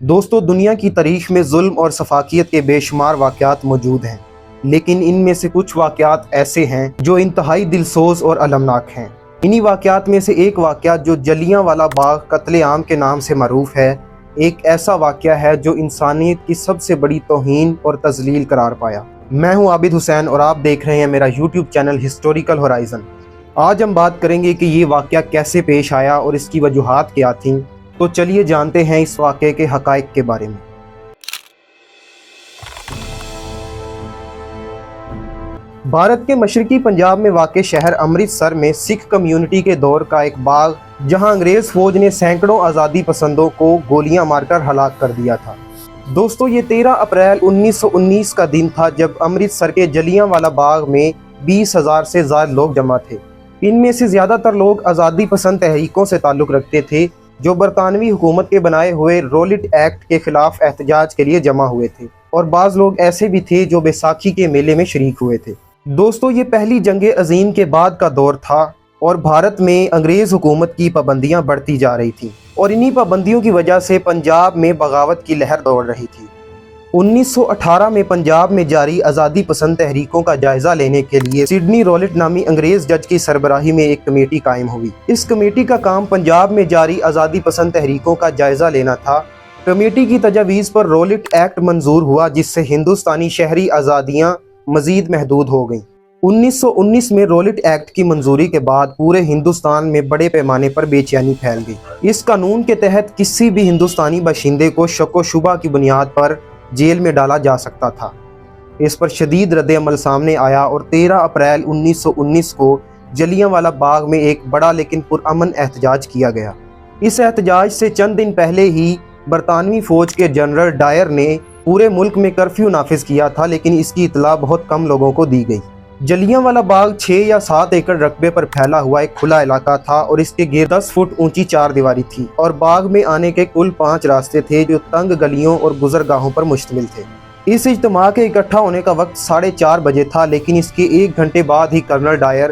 دوستو دنیا کی تاریخ میں ظلم اور سفاکیت کے بے شمار واقعات موجود ہیں، لیکن ان میں سے کچھ واقعات ایسے ہیں جو انتہائی دلسوز اور المناک ہیں۔ انہی واقعات میں سے ایک واقعہ جو جلیاں والا باغ قتل عام کے نام سے معروف ہے، ایک ایسا واقعہ ہے جو انسانیت کی سب سے بڑی توہین اور تذلیل قرار پایا۔ میں ہوں عابد حسین اور آپ دیکھ رہے ہیں میرا یوٹیوب چینل ہسٹوریکل ہورائزن۔ آج ہم بات کریں گے کہ یہ واقعہ کیسے پیش آیا اور اس کی وجوہات کیا تھیں، تو چلیے جانتے ہیں اس واقعے کے حقائق کے بارے میں۔ بھارت کے مشرقی پنجاب میں واقع شہر امرتسر میں سکھ کمیونٹی کے دور کا ایک باغ جہاں انگریز فوج نے سینکڑوں آزادی پسندوں کو گولیاں مار کر ہلاک کر دیا تھا۔ دوستو یہ 13 اپریل 1919 کا دن تھا جب امرتسر کے جلیاں والا باغ میں 20,000 سے زائد لوگ جمع تھے۔ ان میں سے زیادہ تر لوگ آزادی پسند تحریکوں سے تعلق رکھتے تھے جو برطانوی حکومت کے بنائے ہوئے رولٹ ایکٹ کے خلاف احتجاج کے لیے جمع ہوئے تھے، اور بعض لوگ ایسے بھی تھے جو بیساکھی کے میلے میں شریک ہوئے تھے۔ دوستو یہ پہلی جنگ عظیم کے بعد کا دور تھا اور بھارت میں انگریز حکومت کی پابندیاں بڑھتی جا رہی تھیں، اور انہی پابندیوں کی وجہ سے پنجاب میں بغاوت کی لہر دوڑ رہی تھی۔ 1918 میں پنجاب میں جاری آزادی پسند تحریکوں کا جائزہ لینے کے لیے سڈنی رولٹ نامی انگریز جج کی سربراہی میں ایک کمیٹی قائم ہوئی۔ اس کمیٹی کا کام پنجاب میں جاری آزادی پسند تحریکوں کا جائزہ لینا تھا۔ کمیٹی کی تجاویز پر رولٹ ایکٹ منظور ہوا جس سے ہندوستانی شہری آزادیاں مزید محدود ہو گئیں۔ 1919 میں رولٹ ایکٹ کی منظوری کے بعد پورے ہندوستان میں بڑے پیمانے پر بے چینی پھیل گئی۔ اس قانون کے تحت کسی بھی ہندوستانی باشندے کو شک و شبہ کی بنیاد پر جیل میں ڈالا جا سکتا تھا۔ اس پر شدید رد عمل سامنے آیا اور 13 اپریل 1919 کو جلیاں والا باغ میں ایک بڑا لیکن پرامن احتجاج کیا گیا۔ اس احتجاج سے چند دن پہلے ہی برطانوی فوج کے جنرل ڈائر نے پورے ملک میں کرفیو نافذ کیا تھا، لیکن اس کی اطلاع بہت کم لوگوں کو دی گئی۔ جلیاں والا باغ 6 یا 7 ایکڑ رقبے پر پھیلا ہوا ایک کھلا علاقہ تھا اور اس کے گرد 10 فٹ اونچی 4 دیواری تھی، اور باغ میں آنے کے کل 5 راستے تھے جو تنگ گلیوں اور گزرگاہوں پر مشتمل تھے۔ اس اجتماع کے اکٹھا ہونے کا وقت 4:30 بجے تھا، لیکن اس کے 1 گھنٹے بعد ہی کرنل ڈائر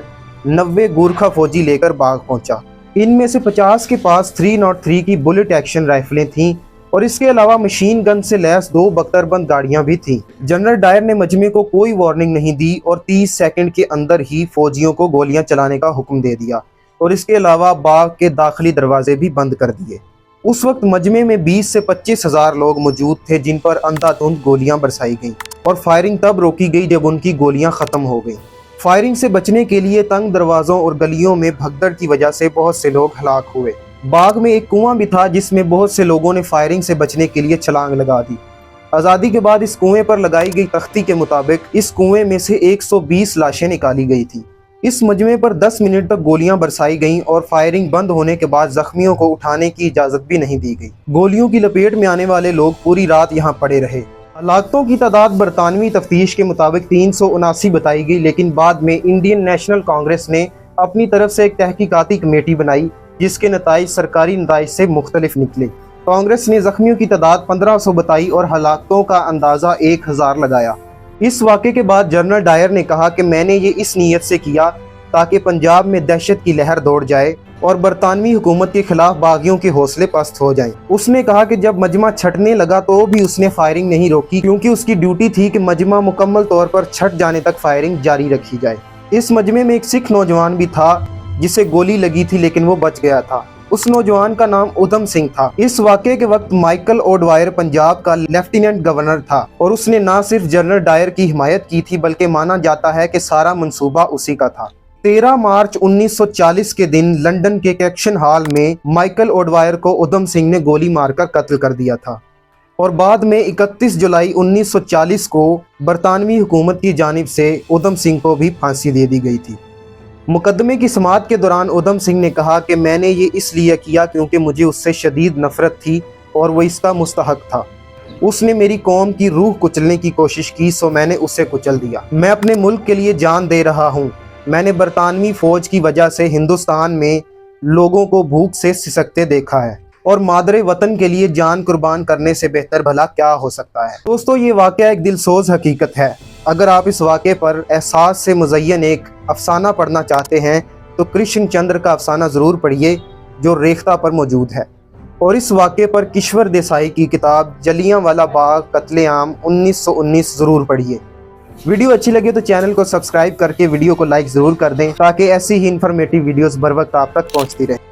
90 گورکھا فوجی لے کر باغ پہنچا۔ ان میں سے 50 کے پاس 303 کی بلٹ ایکشن رائفلیں تھیں اور اس کے علاوہ مشین گن سے لیس 2 بختر بند گاڑیاں بھی تھیں۔ جنرل ڈائر نے مجمع کو کوئی وارننگ نہیں دی اور 30 سیکنڈ کے اندر ہی فوجیوں کو گولیاں چلانے کا حکم دے دیا، اور اس کے علاوہ باغ کے داخلی دروازے بھی بند کر دیے۔ اس وقت مجمع میں 20 سے 25 ہزار لوگ موجود تھے جن پر اندھا دھند گولیاں برسائی گئیں، اور فائرنگ تب روکی گئی جب ان کی گولیاں ختم ہو گئیں۔ فائرنگ سے بچنے کے لیے تنگ دروازوں اور گلیوں میں بھگدڑ کی وجہ سے بہت سے لوگ ہلاک ہوئے۔ باغ میں ایک کنواں بھی تھا جس میں بہت سے لوگوں نے فائرنگ سے بچنے کے لیے چھلانگ لگا دی۔ آزادی کے بعد اس کنویں پر لگائی گئی تختی کے مطابق اس کنویں میں سے 120 لاشیں نکالی گئی تھیں۔ اس مجمع پر 10 منٹ تک گولیاں برسائی گئیں اور فائرنگ بند ہونے کے بعد زخمیوں کو اٹھانے کی اجازت بھی نہیں دی گئی۔ گولیوں کی لپیٹ میں آنے والے لوگ پوری رات یہاں پڑے رہے۔ ہلاکتوں کی تعداد برطانوی تفتیش کے مطابق 379 بتائی گئی، لیکن بعد میں انڈین نیشنل کانگریس نے اپنی طرف سے ایک تحقیقاتی کمیٹی بنائی جس کے نتائج سرکاری نتائج سے مختلف نکلے۔ کانگریس نے زخمیوں کی تعداد 1500 بتائی اور ہلاکتوں کا اندازہ 1000 لگایا۔ اس واقعے کے بعد جنرل ڈائر نے کہا کہ میں نے یہ اس نیت سے کیا تاکہ پنجاب میں دہشت کی لہر دوڑ جائے اور برطانوی حکومت کے خلاف باغیوں کے حوصلے پست ہو جائیں۔ اس نے کہا کہ جب مجمع چھٹنے لگا تو بھی اس نے فائرنگ نہیں روکی، کیونکہ اس کی ڈیوٹی تھی کہ مجمع مکمل طور پر چھٹ جانے تک فائرنگ جاری رکھی جائے۔ اس مجمع میں ایک سکھ نوجوان بھی تھا جسے گولی لگی تھی لیکن وہ بچ گیا تھا۔ اس نوجوان کا نام ادھم سنگھ تھا۔ اس واقعے کے وقت مائیکل اوڈوائر پنجاب کا لیفٹیننٹ گورنر تھا، اور اس نے نہ صرف جنرل ڈائر کی حمایت کی تھی بلکہ مانا جاتا ہے کہ سارا منصوبہ اسی کا تھا۔ 13 مارچ 1940 کے دن لندن کے کیکشن ہال میں مائیکل اوڈوائر کو ادھم سنگھ نے گولی مار کر قتل کر دیا تھا، اور بعد میں 31 جولائی 1940 کو برطانوی حکومت کی جانب سے ادھم سنگھ کو بھی پھانسی دے دی گئی تھی۔ مقدمے کی سماعت کے دوران ادھم سنگھ نے کہا کہ میں نے یہ اس لیے کیا کیونکہ مجھے اس سے شدید نفرت تھی اور وہ اس کا مستحق تھا۔ اس نے میری قوم کی روح کچلنے کی کوشش کی، سو میں نے اسے کچل دیا۔ میں اپنے ملک کے لیے جان دے رہا ہوں۔ میں نے برطانوی فوج کی وجہ سے ہندوستان میں لوگوں کو بھوک سے سسکتے دیکھا ہے، اور مادر وطن کے لیے جان قربان کرنے سے بہتر بھلا کیا ہو سکتا ہے۔ دوستو یہ واقعہ ایک دلسوز حقیقت ہے۔ اگر آپ اس واقعے پر احساس سے مزین ایک افسانہ پڑھنا چاہتے ہیں تو کرشن چندر کا افسانہ ضرور پڑھیے جو ریختہ پر موجود ہے۔ اور اس واقعے پر کشور دیسائی کی کتاب جلیانوالہ باغ قتل عام 1919 ضرور پڑھیے۔ ویڈیو اچھی لگے تو چینل کو سبسکرائب کر کے ویڈیو کو لائک ضرور کر دیں تاکہ ایسی ہی انفارمیٹیو ویڈیوز بر وقت آپ تک پہنچتی رہیں۔